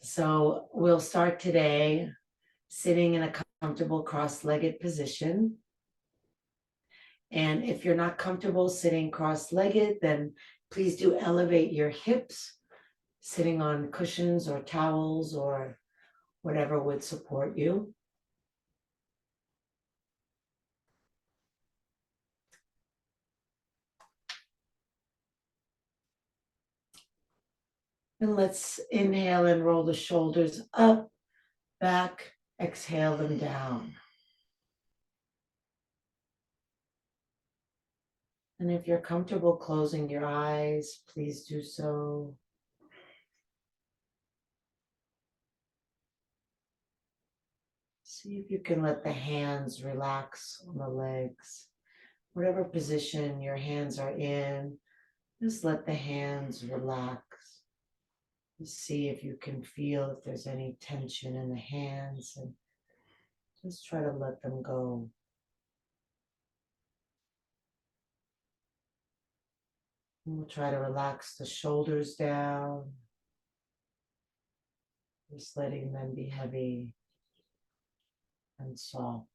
So we'll start today sitting in a comfortable cross-legged position. And if you're not comfortable sitting cross-legged, then please do elevate your hips, sitting on cushions or towels or whatever would support you. And let's inhale and roll the shoulders up, back, exhale them down. And if you're comfortable closing your eyes, please do so. See if you can let the hands relax on the legs. Whatever position your hands are in, just let the hands relax. Just see if you can feel if there's any tension in the hands and just try to let them go. And we'll try to relax the shoulders down, just letting them be heavy and soft.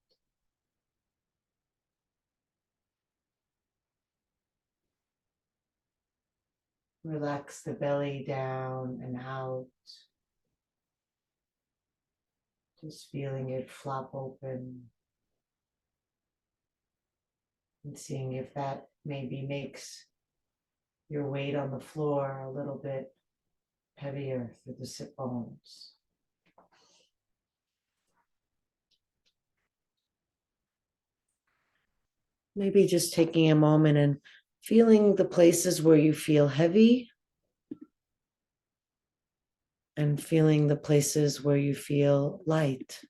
Relax the belly down and out. Just feeling it flop open and seeing if that maybe makes your weight on the floor a little bit heavier through the sit bones. Maybe just taking a moment and feeling the places where you feel heavy and feeling the places where you feel light.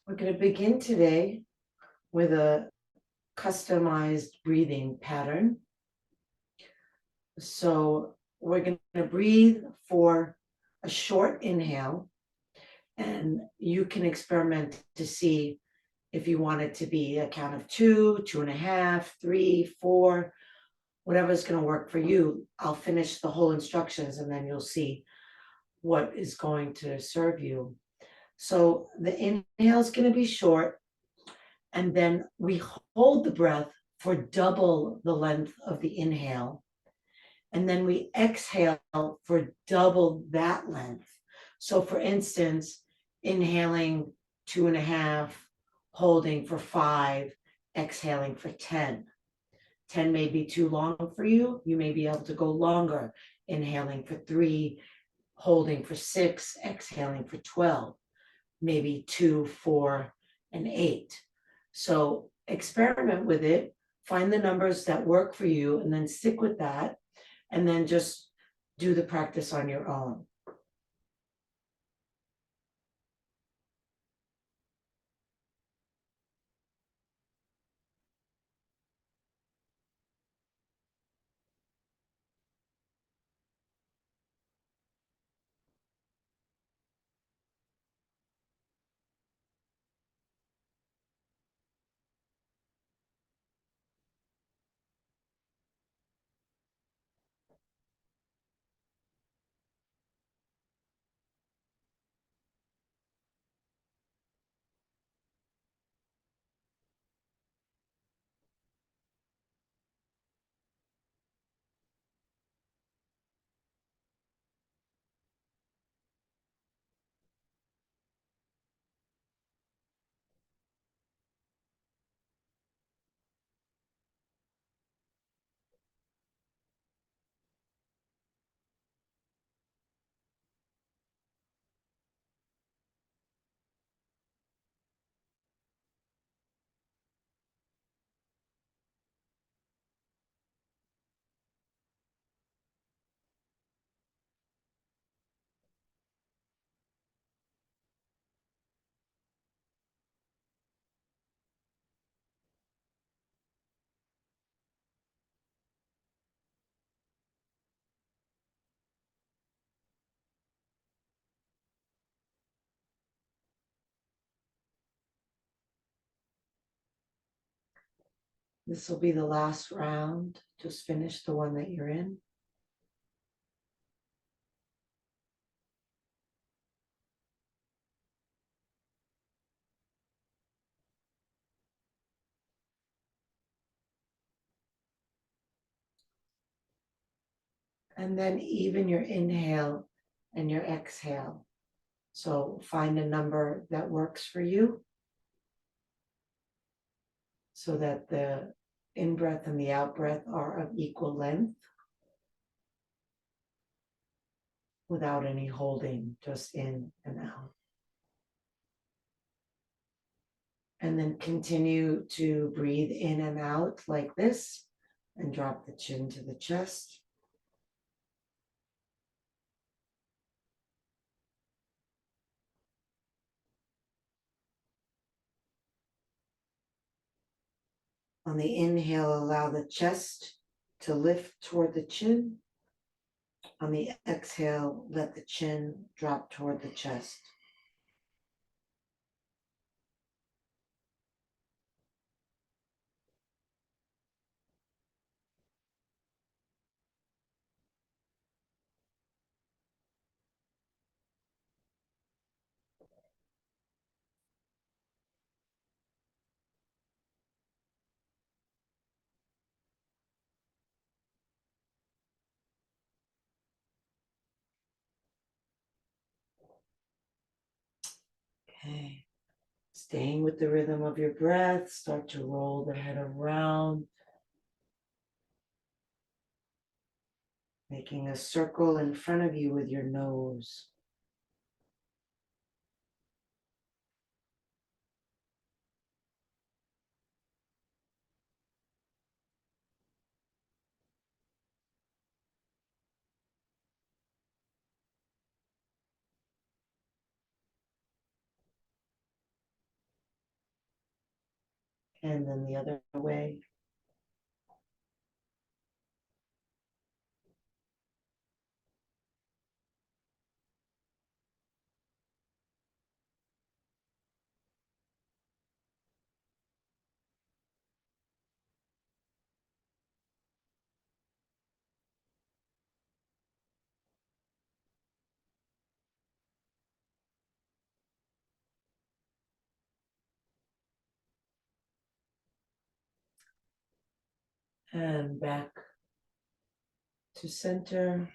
We're going to begin today with a customized breathing pattern. So we're going to breathe for a short inhale, and you can experiment to see if you want it to be a count of 2, 2.5, 3, 4, whatever's going to work for you. I'll finish the whole instructions and then you'll see what is going to serve you. So the inhale is going to be short, and then we hold the breath for double the length of the inhale. And then we exhale for double that length. So for instance, inhaling 2.5, holding for 5, exhaling for 10. 10 may be too long for you. You may be able to go longer, inhaling for 3, holding for 6, exhaling for 12, maybe 2, 4, and 8. So experiment with it, find the numbers that work for you, and then stick with that, and then just do the practice on your own. This will be the last round. Just finish the one that you're in. And then even your inhale and your exhale. So find a number that works for you so that the in breath and the out breath are of equal length without any holding, just in and out. And then continue to breathe in and out like this and drop the chin to the chest. On the inhale, allow the chest to lift toward the chin. On the exhale, let the chin drop toward the chest. Okay. Staying with the rhythm of your breath, start to roll the head around, making a circle in front of you with your nose. And then the other way. And back to center.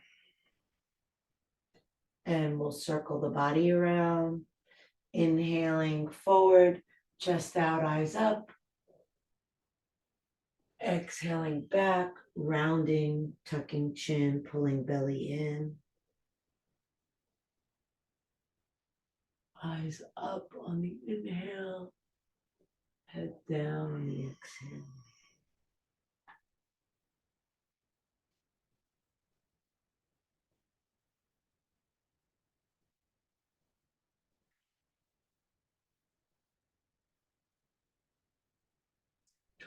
And we'll circle the body around. Inhaling forward, chest out, eyes up. Exhaling back, rounding, tucking chin, pulling belly in. Eyes up on the inhale, head down on the exhale.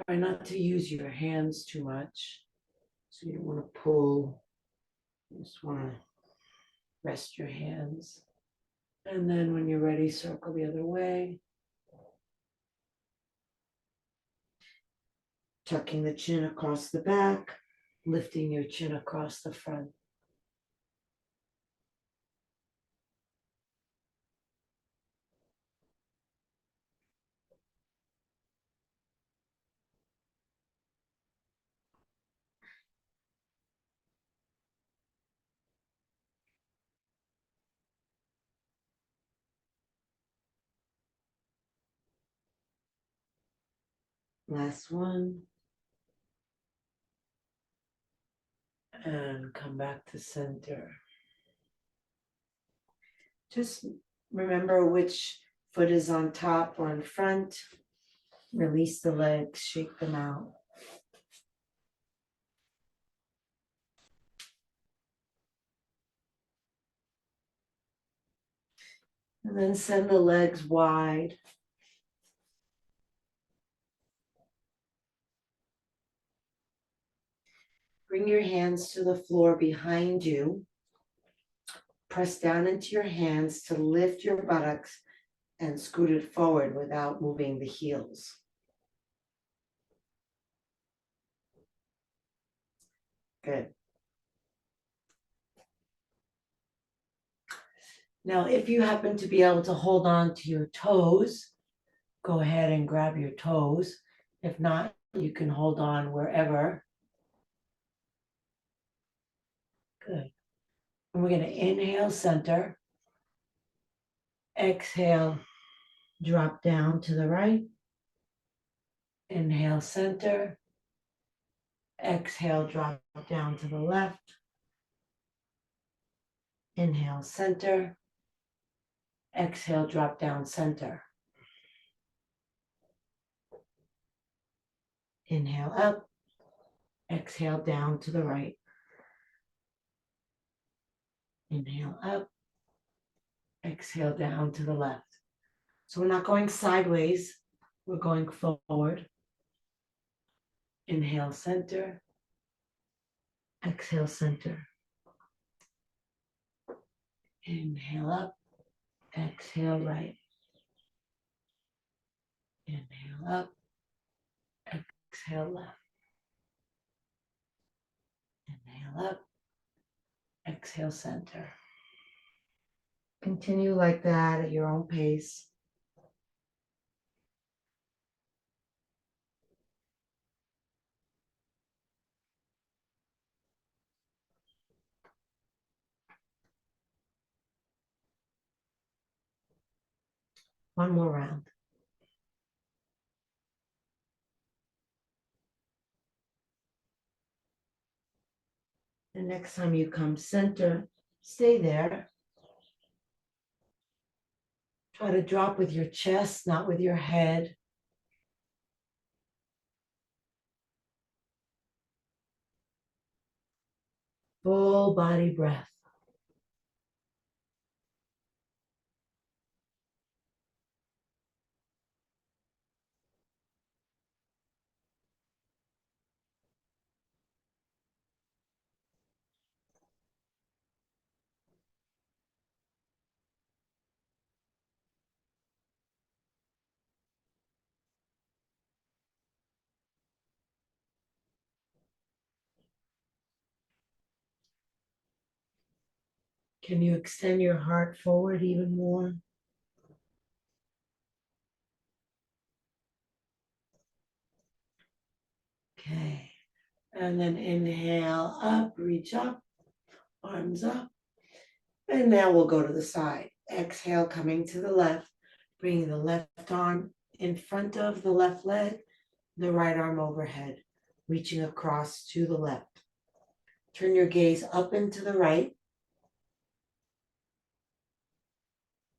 Try not to use your hands too much. So you don't want to pull, you just want to rest your hands. And then when you're ready, circle the other way. Tucking the chin across the back, lifting your chin across the front. Last one. And come back to center. Just remember which foot is on top or in front. Release the legs, shake them out. And then send the legs wide. Bring your hands to the floor behind you. Press down into your hands to lift your buttocks and scoot it forward without moving the heels. Good. Now, if you happen to be able to hold on to your toes, go ahead and grab your toes. If not, you can hold on wherever. Good. And we're going to inhale, center. Exhale, drop down to the right. Inhale, center. Exhale, drop down to the left. Inhale, center. Exhale, drop down, center. Inhale up. Exhale down to the right. Inhale up. Exhale down to the left. So we're not going sideways. We're going forward. Inhale, center. Exhale, center. Inhale up. Exhale, right. Inhale up. Exhale, left. Inhale up. Exhale, center. Continue like that at your own pace. One more round. The next time you come center, stay there. Try to drop with your chest, not with your head. Full body breath. Can you extend your heart forward even more? Okay. And then inhale up, reach up, arms up. And now we'll go to the side. Exhale, coming to the left, bringing the left arm in front of the left leg, the right arm overhead, reaching across to the left. Turn your gaze up and to the right.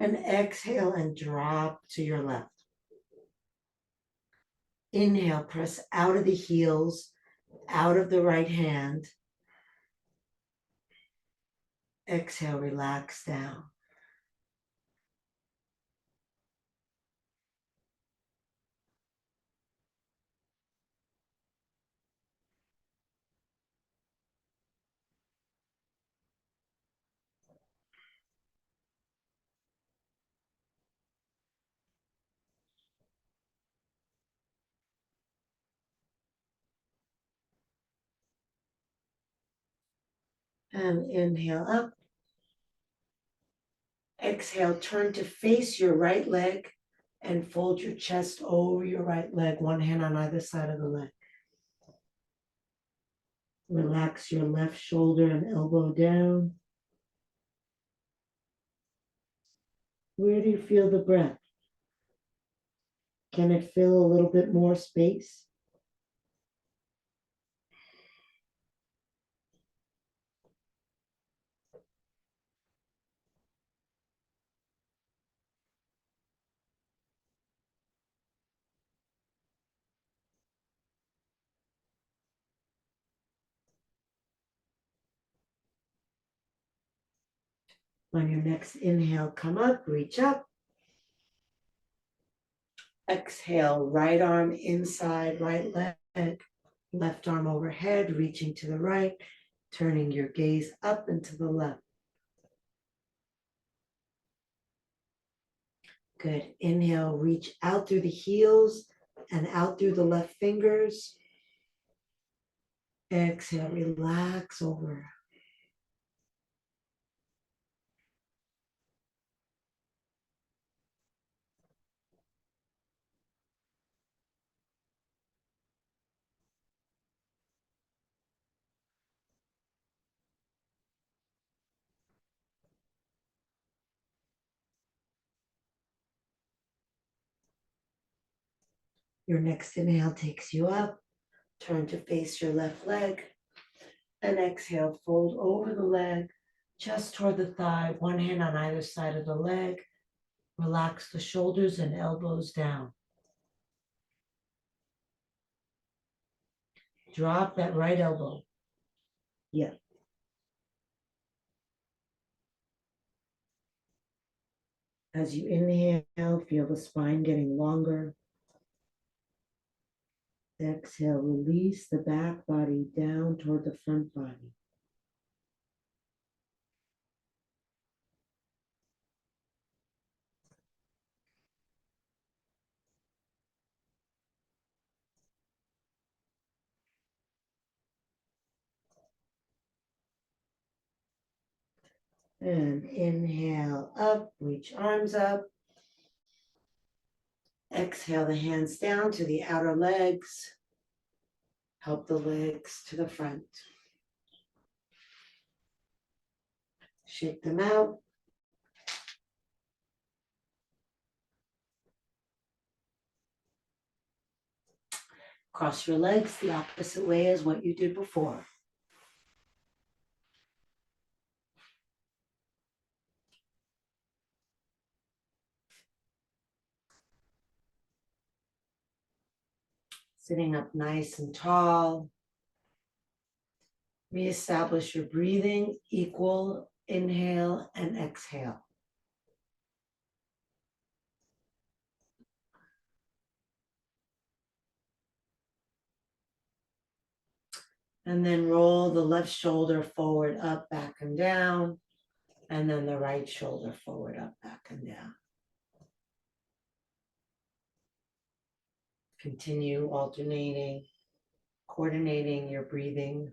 And exhale and drop to your left. Inhale, press out of the heels, out of the right hand. Exhale, relax down. And inhale up. Exhale, turn to face your right leg and fold your chest over your right leg, one hand on either side of the leg. Relax your left shoulder and elbow down. Where do you feel the breath? Can it fill a little bit more space? On your next inhale, come up, reach up. Exhale, right arm inside, right leg, left arm overhead, reaching to the right, turning your gaze up and to the left. Good. Inhale, reach out through the heels and out through the left fingers. Exhale, relax over. Your next inhale takes you up. Turn to face your left leg. And exhale, fold over the leg, just toward the thigh, one hand on either side of the leg. Relax the shoulders and elbows down. Drop that right elbow. Yeah. As you inhale, feel the spine getting longer. Exhale, release the back body down toward the front body. And inhale up, reach arms up. Exhale the hands down to the outer legs. Help the legs to the front. Shake them out. Cross your legs the opposite way as what you did before. Sitting up nice and tall. Reestablish your breathing, equal inhale and exhale. And then roll the left shoulder forward, up, back, and down. And then the right shoulder forward, up, back, and down. Continue alternating, coordinating your breathing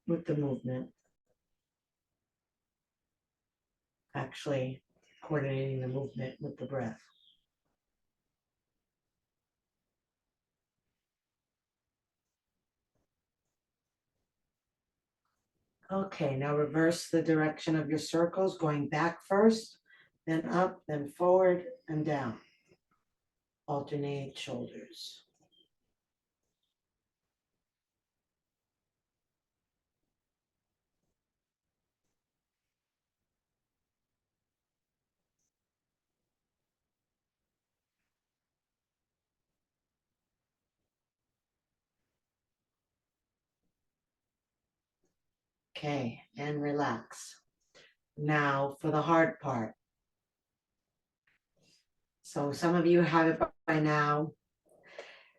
with the movement. Actually, coordinating the movement with the breath. Okay, now reverse the direction of your circles, going back first, then up, then forward, and down. Alternate shoulders. Okay, and relax. Now for the hard part. So some of you have it by now.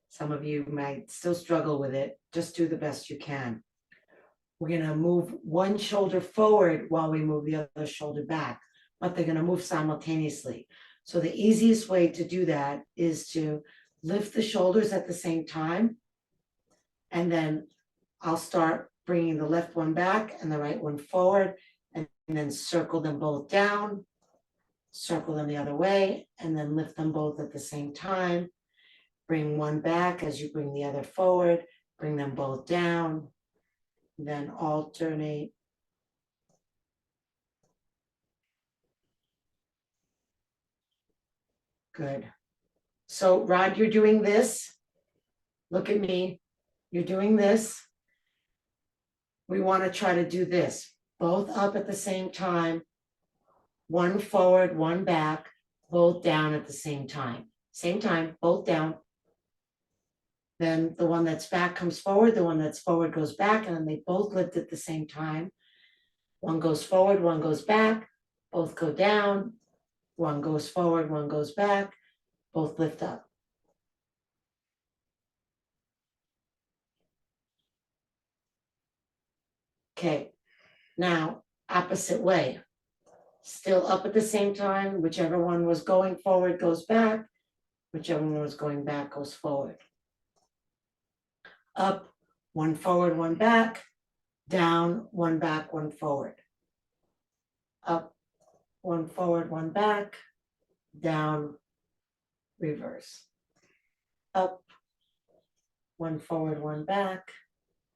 Some of you might still struggle with it. Just do the best you can. We're going to move one shoulder forward while we move the other shoulder back, but they're going to move simultaneously. So the easiest way to do that is to lift the shoulders at the same time. And then I'll start bringing the left one back and the right one forward, and then circle them both down, circle them the other way, and then lift them both at the same time. Bring one back as you bring the other forward, bring them both down, then alternate. Good. So Rod, you're doing this. Look at me. You're doing this. We want to try to do this. Both up at the same time. One forward, one back, both down at the same time. Same time, both down. Then the one that's back comes forward, the one that's forward goes back, and then they both lift at the same time. One goes forward, one goes back, both go down. One goes forward, one goes back, both lift up. Okay, now opposite way. Still up at the same time, whichever one was going forward goes back, whichever one was going back goes forward. Up, one forward, one back, down, one back, one forward. Up, one forward, one back, down, reverse. Up, one forward, one back,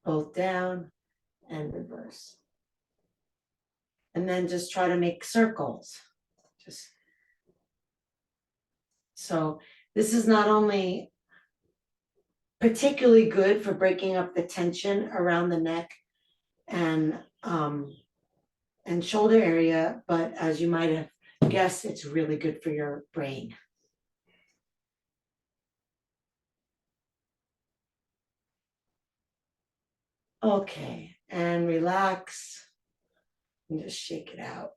both down and reverse. And then just try to make circles. So this is not only particularly good for breaking up the tension around the neck and shoulder area, but as you might have guessed, it's really good for your brain. Okay, and relax and just shake it out.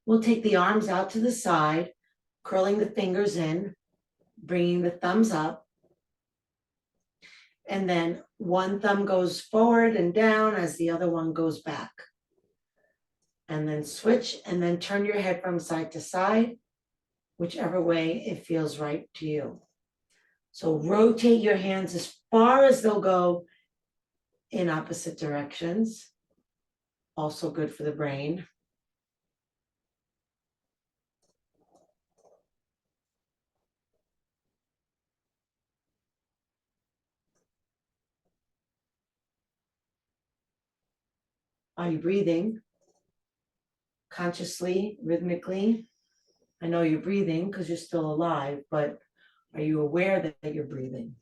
We'll take the arms out to the side, curling the fingers in, bringing the thumbs up. And then one thumb goes forward and down as the other one goes back. And then switch and then turn your head from side to side, whichever way it feels right to you. So rotate your hands as far as they'll go in opposite directions. Also good for the brain. Are you breathing consciously, rhythmically? I know you're breathing because you're still alive, but are you aware that you're breathing?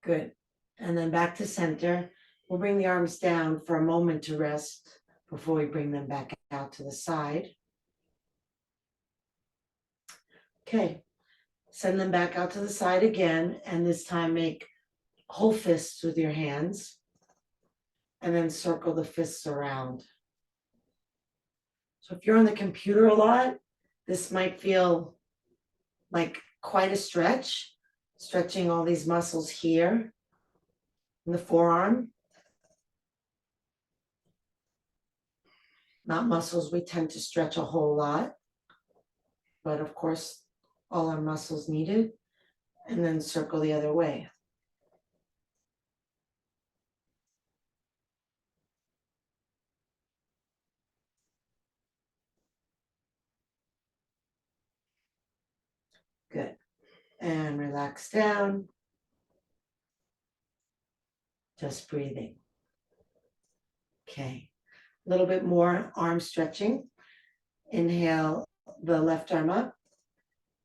Good. And then back to center. We'll bring the arms down for a moment to rest before we bring them back out to the side. Okay. Send them back out to the side again, and this time make whole fists with your hands, and then circle the fists around. So if you're on the computer a lot, this might feel like quite a stretch, stretching all these muscles here in the forearm. Not muscles we tend to stretch a whole lot, but of course, all our muscles needed, and then circle the other way. Good. And relax down. Just breathing. Okay. A little bit more arm stretching. Inhale the left arm up.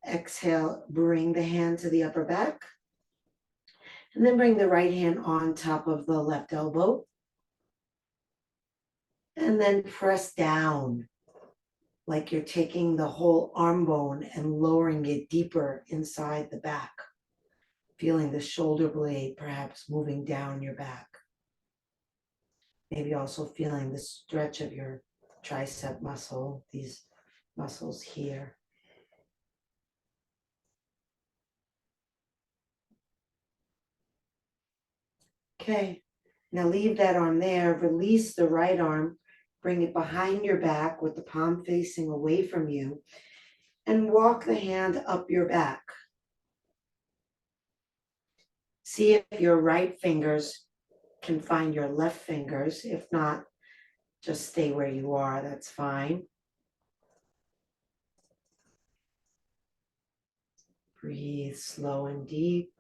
Exhale, bring the hand to the upper back. And then bring the right hand on top of the left elbow. And then press down like you're taking the whole arm bone and lowering it deeper inside the back. Feeling the shoulder blade perhaps moving down your back. Maybe also feeling the stretch of your tricep muscle, these muscles here. Okay, now leave that arm there, release the right arm, bring it behind your back with the palm facing away from you, and walk the hand up your back. See if your right fingers can find your left fingers. If not, just stay where you are, that's fine. Breathe slow and deep.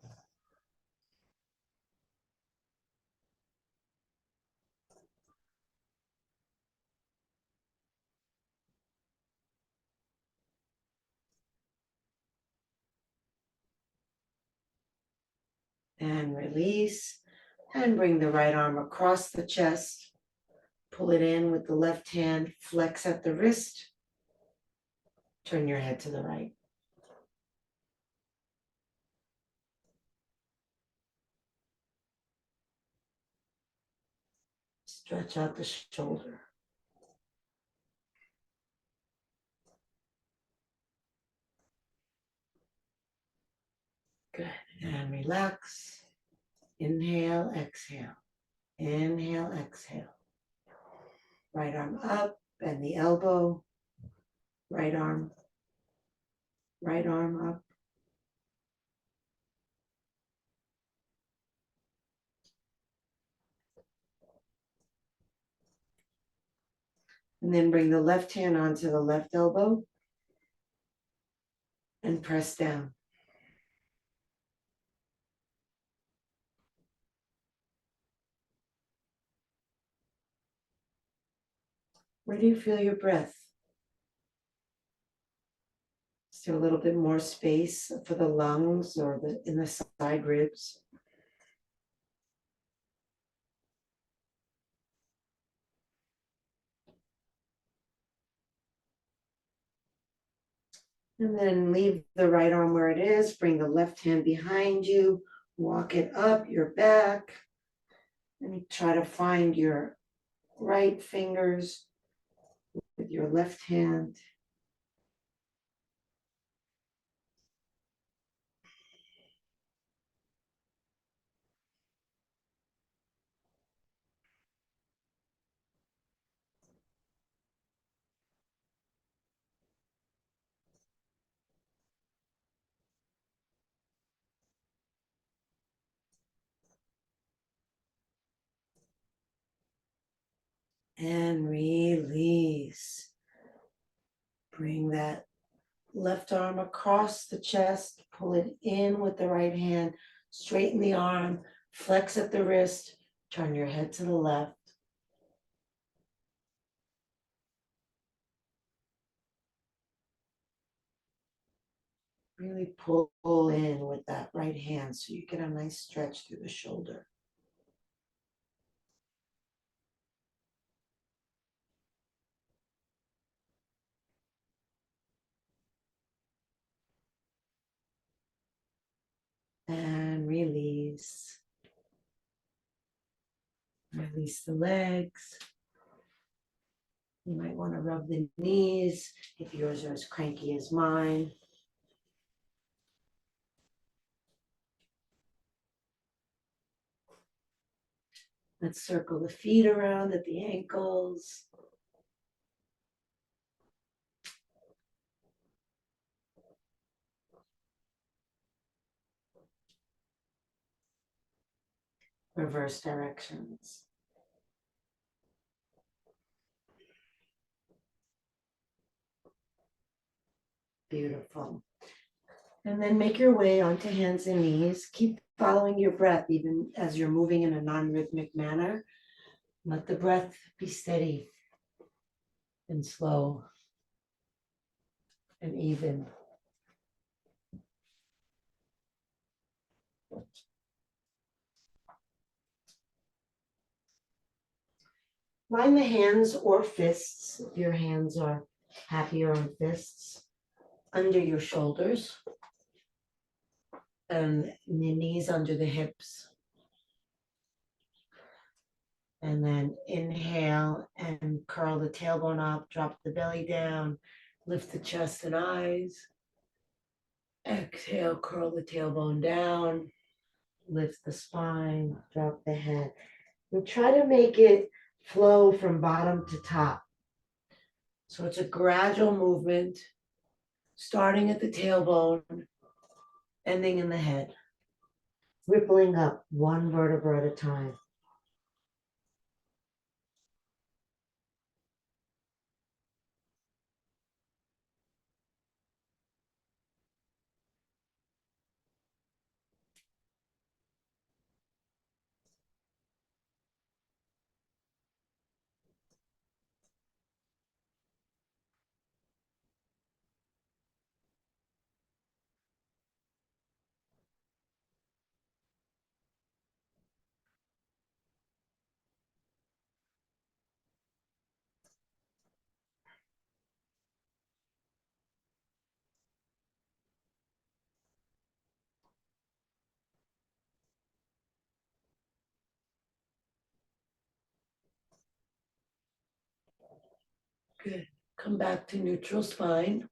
And release. And bring the right arm across the chest. Pull it in with the left hand, flex at the wrist. Turn your head to the right. Stretch out the shoulder. Good. And relax. Inhale, exhale. Inhale, exhale. Right arm up, Bend the elbow, right arm up. And then bring the left hand onto the left elbow and press down. Where do you feel your breath? Is there a little bit more space for the lungs or in the side ribs? And then leave the right arm where it is. Bring the left hand behind you. Walk it up your back. And try to find your right fingers with your left hand. And release. Bring that left arm across the chest, pull it in with the right hand, straighten the arm, flex at the wrist, turn your head to the left. Really pull in with that right hand so you get a nice stretch through the shoulder. And release. Release the legs. You might want to rub the knees if yours are as cranky as mine. Let's circle the feet around at the ankles. Reverse directions. Beautiful. And then make your way onto hands and knees. Keep following your breath even as you're moving in a non-rhythmic manner. Let the breath be steady and slow and even. Line the hands or fists, if your hands are happier on fists, under your shoulders and the knees under the hips. And then inhale and curl the tailbone up, drop the belly down, lift the chest and eyes. Exhale, curl the tailbone down, lift the spine, drop the head. And try to make it flow from bottom to top. So it's a gradual movement, starting at the tailbone, ending in the head, rippling up one vertebra at a time. Good. Come back to neutral spine.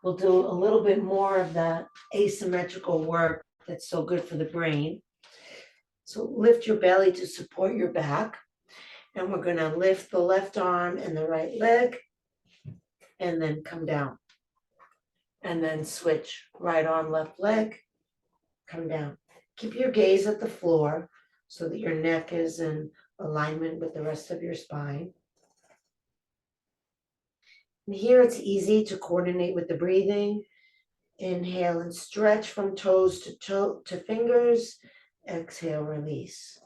We'll do a little bit more of that asymmetrical work that's so good for the brain. So lift your belly to support your back And we're gonna lift the left arm and the right leg and then come down. And then switch right arm, left leg, come down. Keep your gaze at the floor so that your neck is in alignment with the rest of your spine. And here it's easy to coordinate with the breathing. Inhale and stretch from toes to fingers. Exhale, release.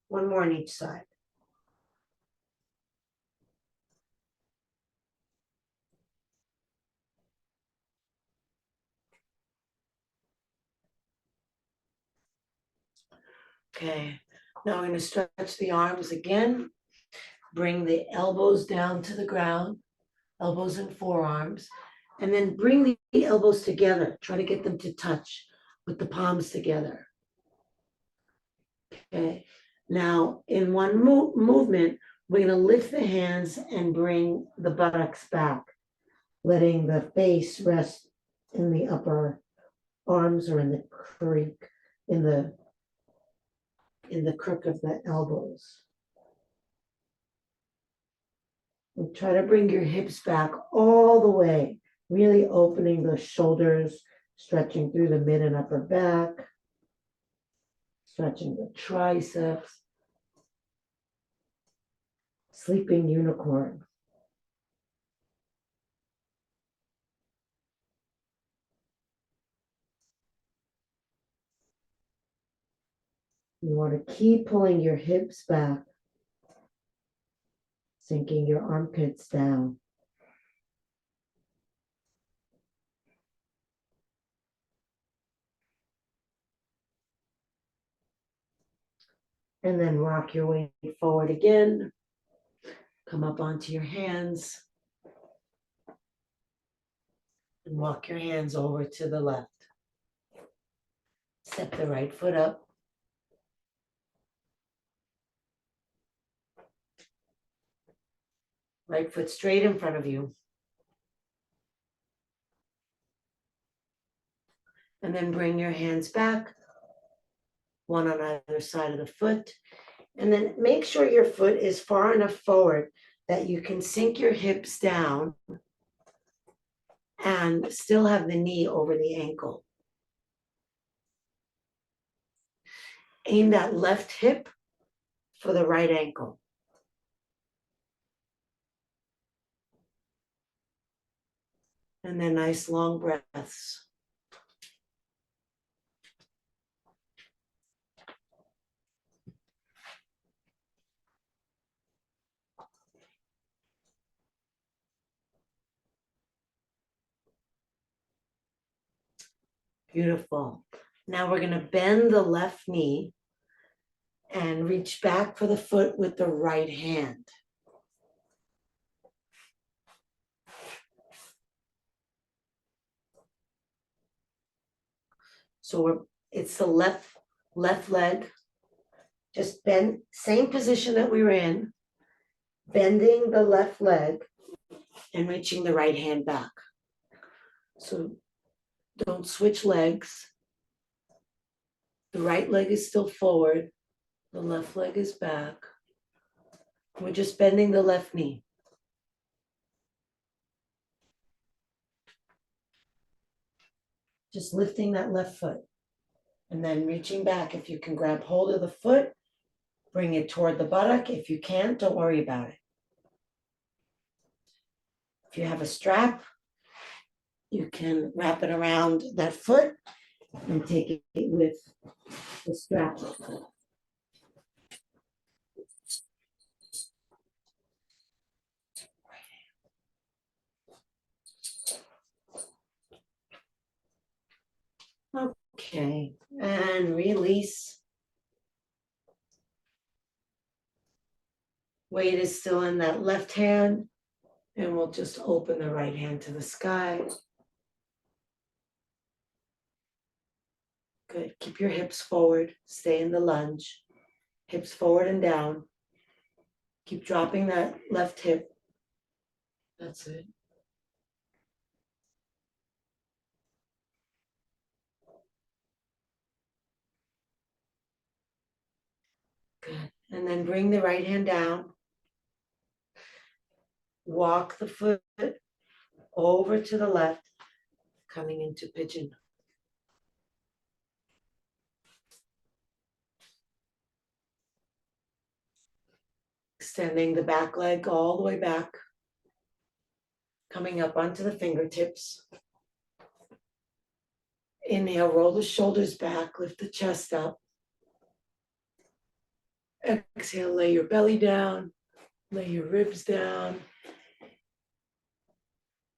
One more on each side. Okay, now we're going to stretch the arms again. Bring the elbows down to the ground, elbows and forearms, and then bring the elbows together. Try to get them to touch with the palms together. Okay, now in one movement, we're going to lift the hands and bring the buttocks back, letting the face rest in the upper arms or in the creek, in the crook of the elbows. And try to bring your hips back all the way, really opening the shoulders, stretching through the mid and upper back, stretching the triceps. Sleeping unicorn. You want to keep pulling your hips back, sinking your armpits down. And then rock your way forward again. Come up onto your hands. And walk your hands over to the left. Step the right foot up. Right foot straight in front of you. And then bring your hands back, one on either side of the foot. And then make sure your foot is far enough forward that you can sink your hips down and still have the knee over the ankle. Aim that left hip for the right ankle. And then nice long breaths. Beautiful. Now we're going to bend the left knee and reach back for the foot with the right hand. So it's the left leg. Just bend, same position that we were in, bending the left leg and reaching the right hand back. So don't switch legs. The right leg is still forward. The left leg is back. We're just bending the left knee. Just lifting that left foot. And then reaching back. If you can grab hold of the foot, bring it toward the buttock. If you can't, don't worry about it. If you have a strap, you can wrap it around that foot and take it with the strap. Okay, and release. Weight is still in that left hand, and we'll just open the right hand to the sky. Good. Keep your hips forward. Stay in the lunge. Hips forward and down. Keep dropping that left hip. That's it. Good. And then bring the right hand down. Walk the foot over to the left, coming into pigeon. Extending the back leg all the way back, coming up onto the fingertips. Inhale, roll the shoulders back, lift the chest up. Exhale, lay your belly down, lay your ribs down.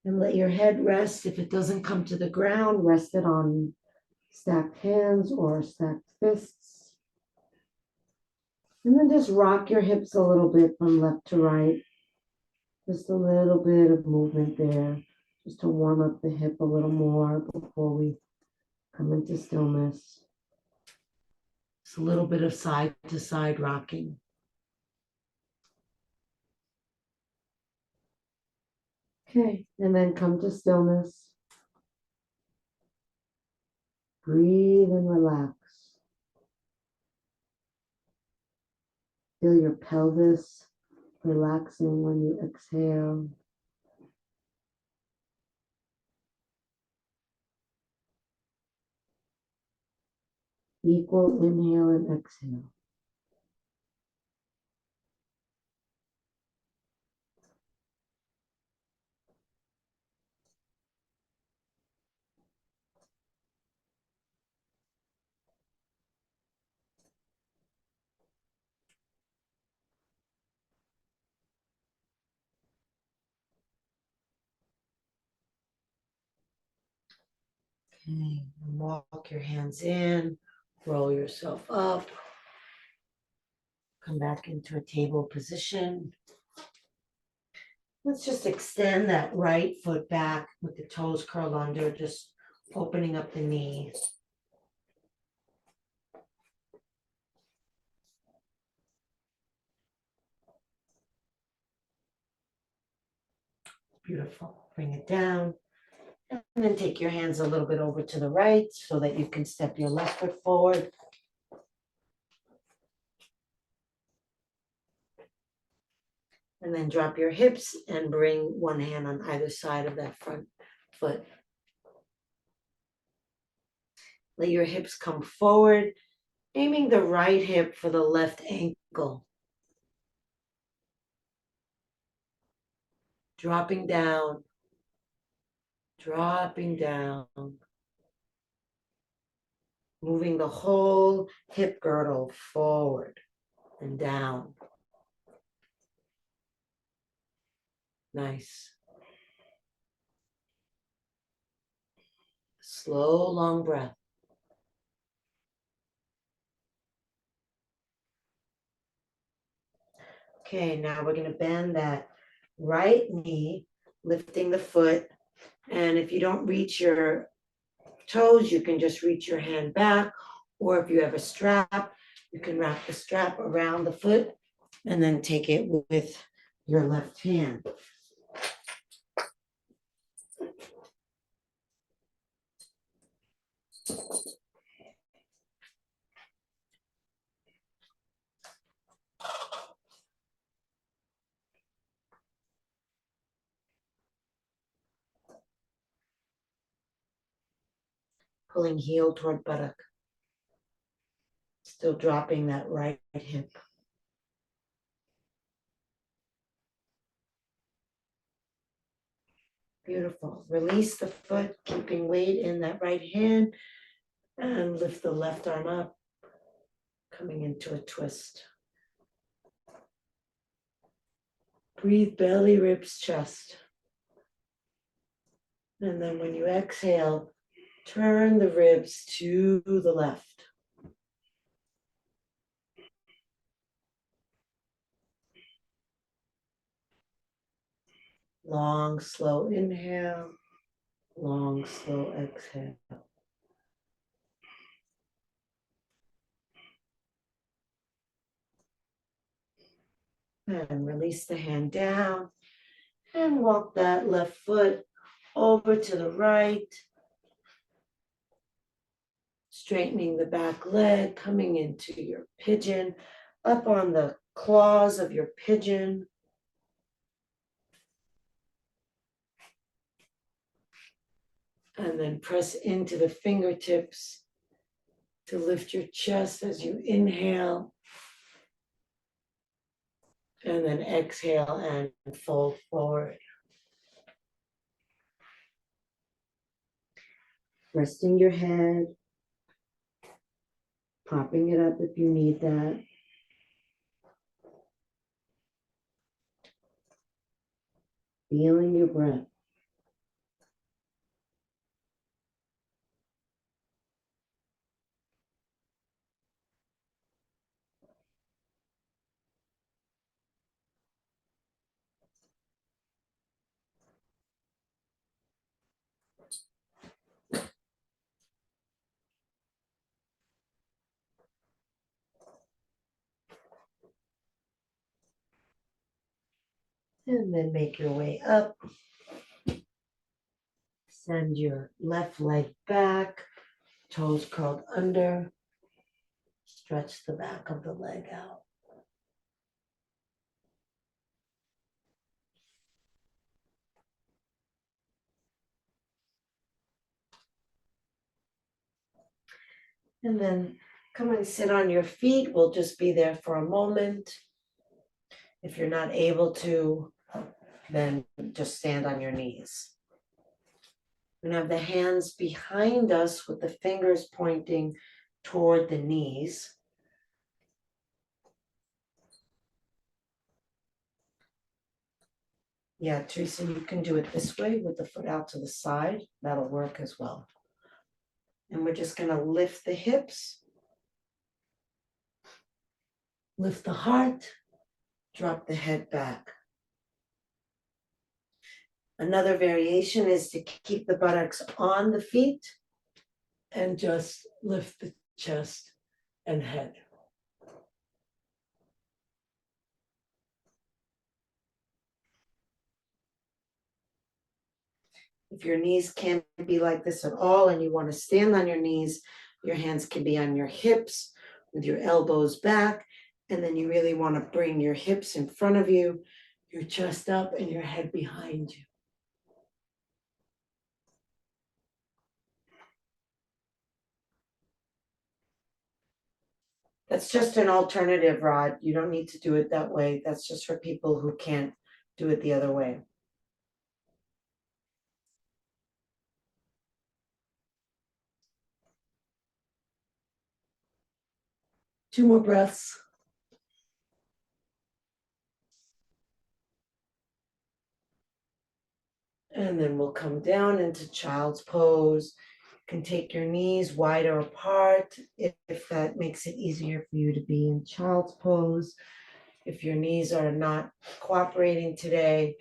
And let your head rest. If it doesn't come to the ground, rest it on stacked hands or stacked fists. And then just rock your hips a little bit from left to right. Just a little bit of movement there, just to warm up the hip a little more before we come into stillness. Just a little bit of side to side rocking. Okay, and then come to stillness. Breathe and relax. Feel your pelvis relaxing when you exhale. Equal inhale and exhale. Okay, walk your hands in, roll yourself up. Come back into a table position. Let's just extend that right foot back with the toes curled under, just opening up the knee. Beautiful. Bring it down. And then take your hands a little bit over to the right so that you can step your left foot forward. And then drop your hips and bring one hand on either side of that front foot. Let your hips come forward, aiming the right hip for the left ankle. Dropping down, dropping down. Moving the whole hip girdle forward and down. Nice. Slow, long breath. Okay, now we're going to bend that right knee, lifting the foot. And if you don't reach your toes, you can just reach your hand back. Or if you have a strap, you can wrap the strap around the foot and then take it with your left hand. Pulling heel toward buttock. Still dropping that right hip. Beautiful. Release the foot, keeping weight in that right hand, and lift the left arm up, coming into a twist. Breathe belly, ribs, chest. And then when you exhale, turn the ribs to the left. Long, slow inhale, long, slow exhale. And release the hand down and walk that left foot over to the right, straightening the back leg, coming into your pigeon, up on the claws of your pigeon. And then press into the fingertips to lift your chest as you inhale. And then exhale and fold forward. Resting your head, propping it up if you need that. Feeling your breath. And then make your way up. Send your left leg back, toes curled under. Stretch the back of the leg out. And then come and sit on your feet. We'll just be there for a moment. If you're not able to, then just stand on your knees. We're going to have the hands behind us with the fingers pointing toward the knees. Yeah, Teresa, you can do it this way with the foot out to the side. That'll work as well. And we're just going to lift the hips, lift the heart, drop the head back. Another variation is to keep the buttocks on the feet and just lift the chest and head. If your knees can't be like this at all and you want to stand on your knees, your hands can be on your hips with your elbows back. And then you really want to bring your hips in front of you, your chest up, and your head behind you. That's just an alternative, Rod. You don't need to do it that way. That's just for people who can't do it the other way. Two more breaths. And then we'll come down into child's pose. You can take your knees wider apart if that makes it easier for you to be in child's pose. If your knees are not cooperating today,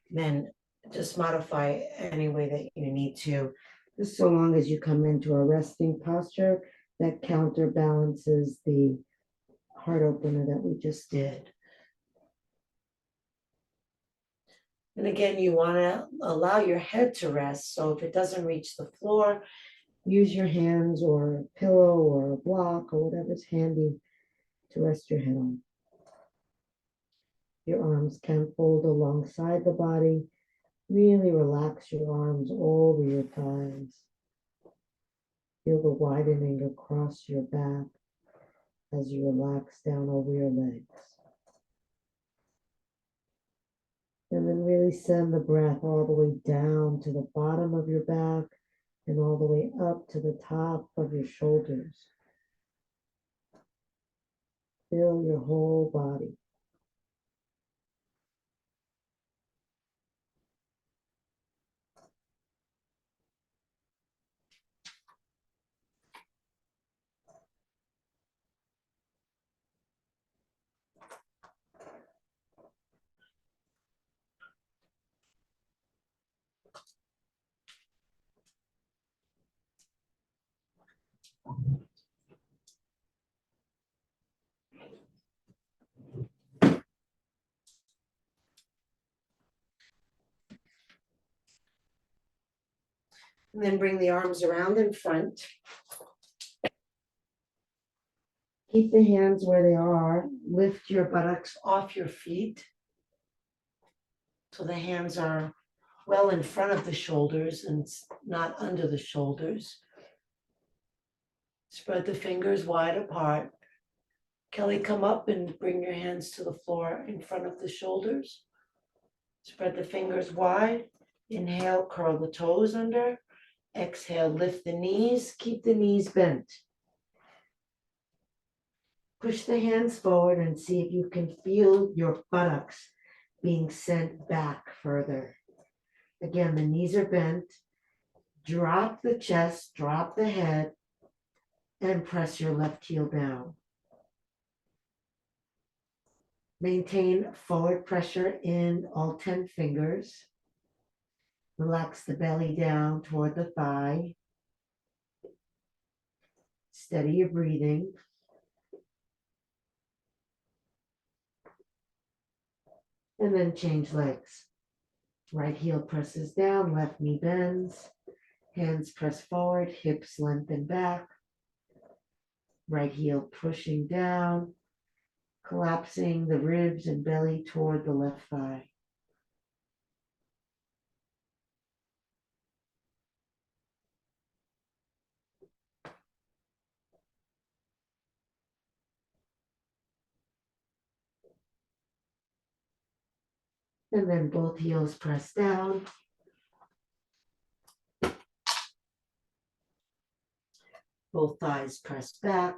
then just modify any way that you need to, just so long as you come into a resting posture that counterbalances the heart opener that we just did. And again, you want to allow your head to rest. So if it doesn't reach the floor, use your hands or a pillow or a block or whatever's handy to rest your head on. Your arms can fold alongside the body. Really relax your arms over your thighs. Feel the widening across your back as you relax down over your legs. And then really send the breath all the way down to the bottom of your back and all the way up to the top of your shoulders. Fill your whole body. And then bring the arms around in front. Keep the hands where they are. Lift your buttocks off your feet. So the hands are well in front of the shoulders and not under the shoulders. Spread the fingers wide apart. Kelly, come up and bring your hands to the floor in front of the shoulders. Spread the fingers wide. Inhale, curl the toes under. Exhale, lift the knees. Keep the knees bent. Push the hands forward and see if you can feel your buttocks being sent back further. Again, the knees are bent. Drop the chest, drop the head, and press your left heel down. Maintain forward pressure in all 10 fingers. Relax the belly down toward the thigh. Steady your breathing. And then change legs. Right heel presses down, left knee bends. Hands press forward, hips lengthen back. Right heel pushing down, collapsing the ribs and belly toward the left thigh. And then both heels press down. Both thighs press back.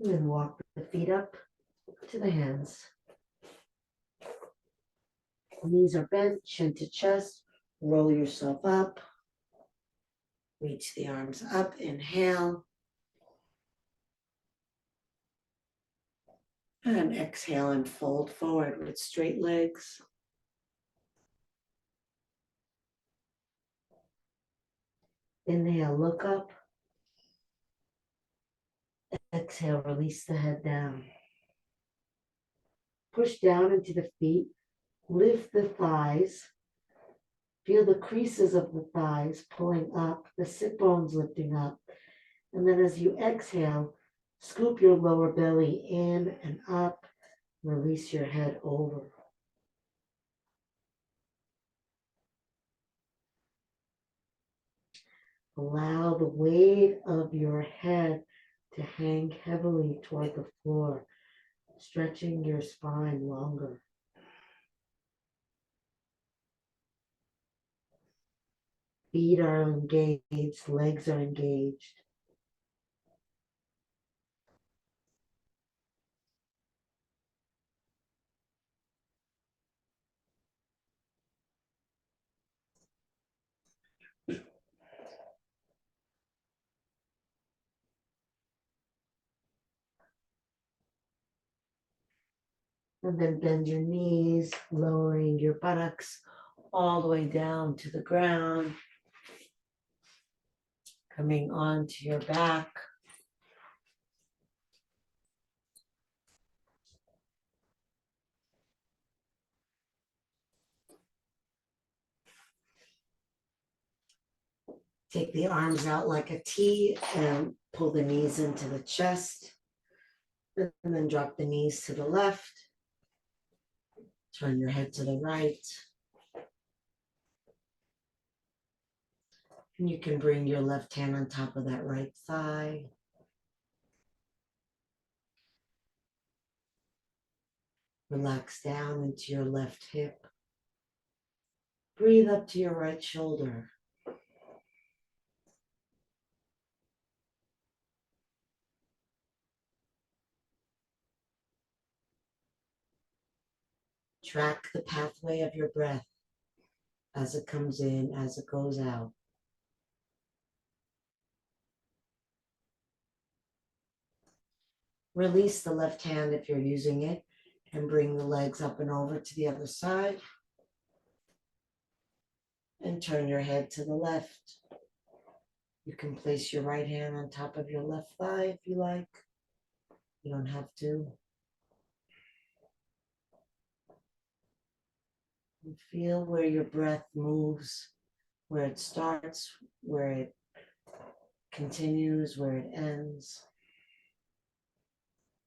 And then walk the feet up to the hands. Knees are bent, chin to chest. Roll yourself up. Reach the arms up. Inhale. And exhale and fold forward with straight legs. Inhale, look up. Exhale, release the head down. Push down into the feet. Lift the thighs. Feel the creases of the thighs pulling up, the sit bones lifting up. And then as you exhale, scoop your lower belly in and up. Release your head over. Allow the weight of your head to hang heavily toward the floor, stretching your spine longer. Feet are engaged, legs are engaged. And then bend your knees, lowering your buttocks all the way down to the ground. Coming onto your back. Take the arms out like a T and pull the knees into the chest. And then drop the knees to the left. Turn your head to the right. And you can bring your left hand on top of that right thigh. Relax down into your left hip. Breathe up to your right shoulder. Track the pathway of your breath as it comes in, as it goes out. Release the left hand if you're using it and bring the legs up and over to the other side. And turn your head to the left. You can place your right hand on top of your left thigh if you like. You don't have to. And feel where your breath moves, where it starts, where it continues, where it ends.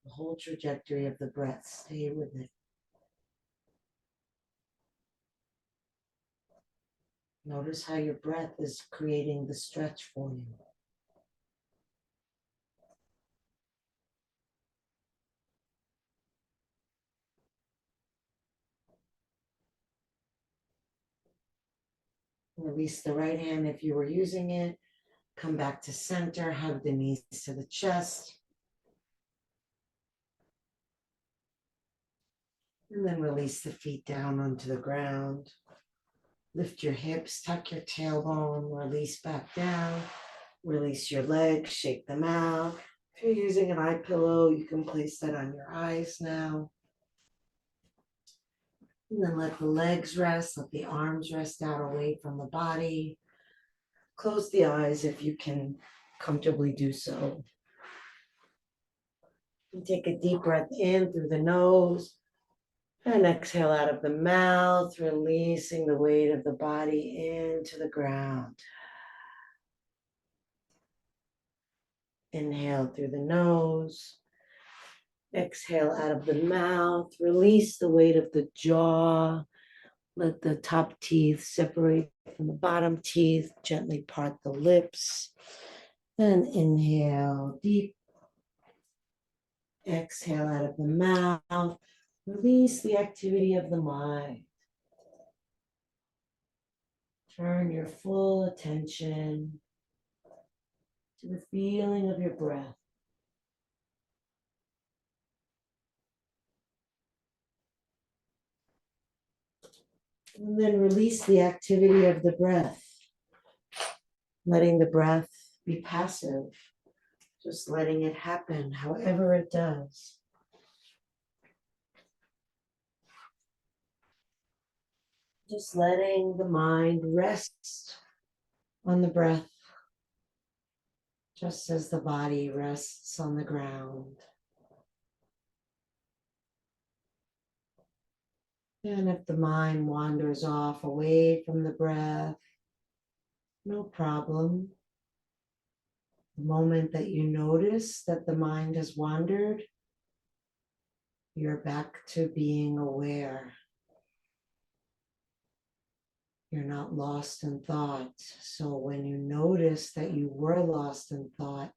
The whole trajectory of the breath. Stay with it. Notice how your breath is creating the stretch for you. Release the right hand if you were using it. Come back to center, hug the knees to the chest. And then release the feet down onto the ground. Lift your hips, tuck your tailbone, release back down. Release your legs, shake them out. If you're using an eye pillow, you can place that on your eyes now. And then let the legs rest, let the arms rest out away from the body. Close the eyes if you can comfortably do so. And take a deep breath in through the nose and exhale out of the mouth, releasing the weight of the body into the ground. Inhale through the nose. Exhale out of the mouth. Release the weight of the jaw. Let the top teeth separate from the bottom teeth. Gently part the lips. And inhale deep. Exhale out of the mouth. Release the activity of the mind. Turn your full attention to the feeling of your breath. And then release the activity of the breath, letting the breath be passive, just letting it happen however it does. Just letting the mind rest on the breath, just as the body rests on the ground. And if the mind wanders off away from the breath, no problem. The moment that you notice that the mind has wandered, you're back to being aware. You're not lost in thought. So when you notice that you were lost in thought,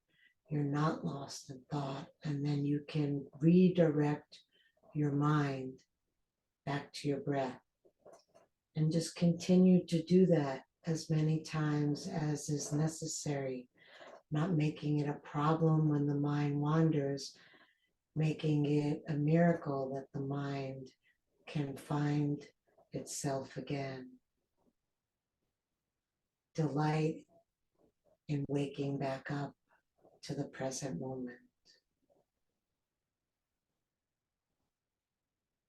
you're not lost in thought. And then you can redirect your mind back to your breath. And just continue to do that as many times as is necessary. Not making it a problem when the mind wanders, making it a miracle that the mind can find itself again. Delight in waking back up to the present moment.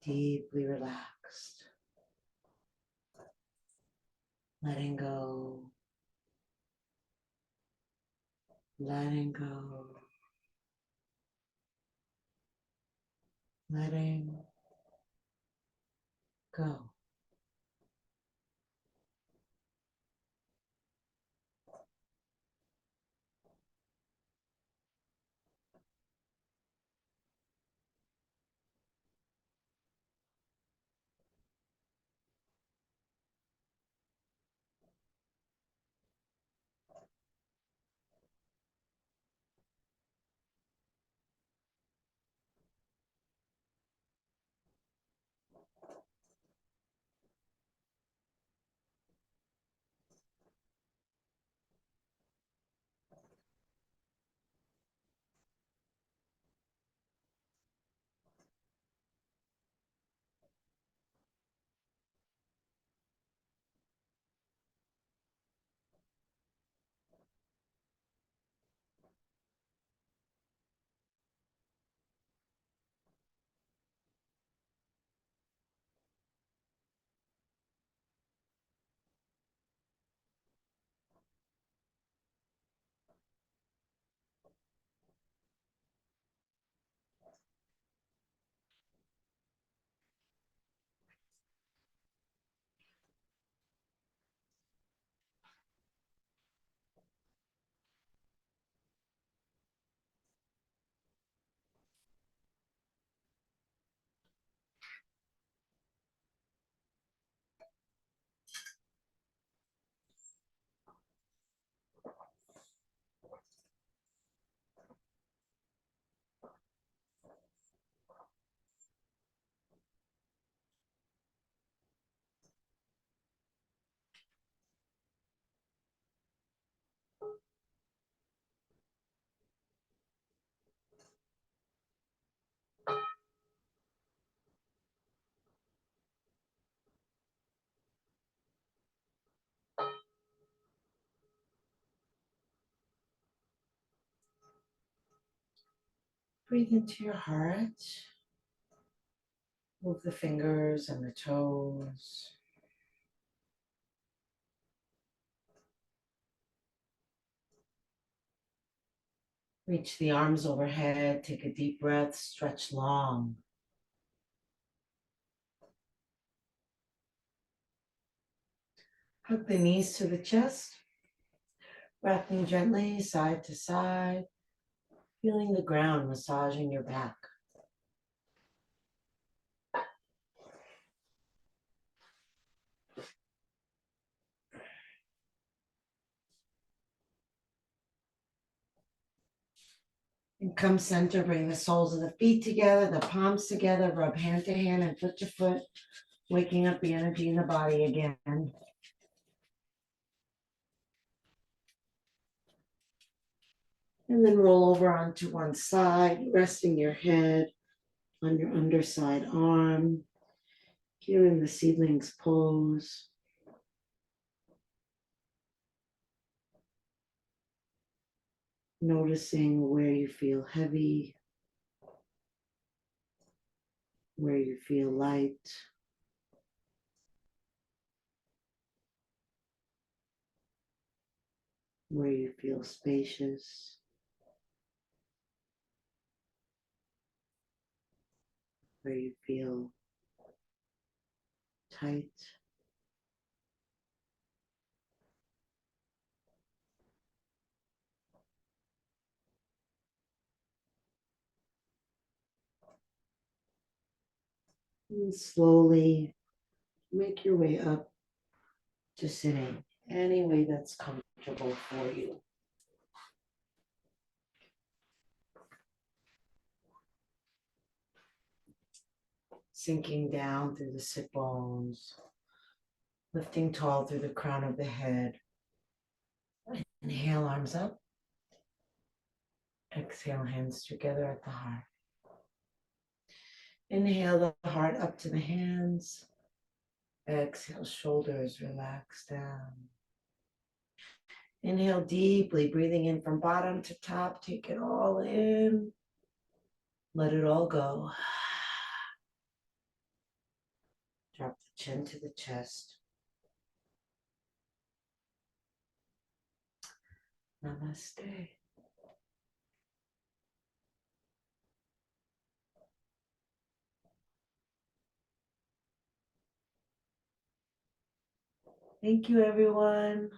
Deeply relaxed. Letting go. Letting go. Letting go. Breathe into your heart. Move the fingers and the toes. Reach the arms overhead. Take a deep breath. Stretch long. Hug the knees to the chest. Rocking gently side to side. Feeling the ground massaging your back. And come center, bring the soles of the feet together, the palms together, rub hand to hand and foot to foot, waking up the energy in the body again. And then roll over onto one side, resting your head on your underside arm, here in the seedling's pose. Noticing where you feel heavy, where you feel light. Where you feel spacious. Where you feel tight. And slowly make your way up to sitting any way that's comfortable for you. Sinking down through the sit bones, lifting tall through the crown of the head. Inhale, arms up. Exhale, hands together at the heart. Inhale the heart up to the hands. Exhale, shoulders relax down. Inhale deeply, breathing in from bottom to top. Take it all in. Let it all go. Drop the chin to the chest. Namaste. Thank you, everyone.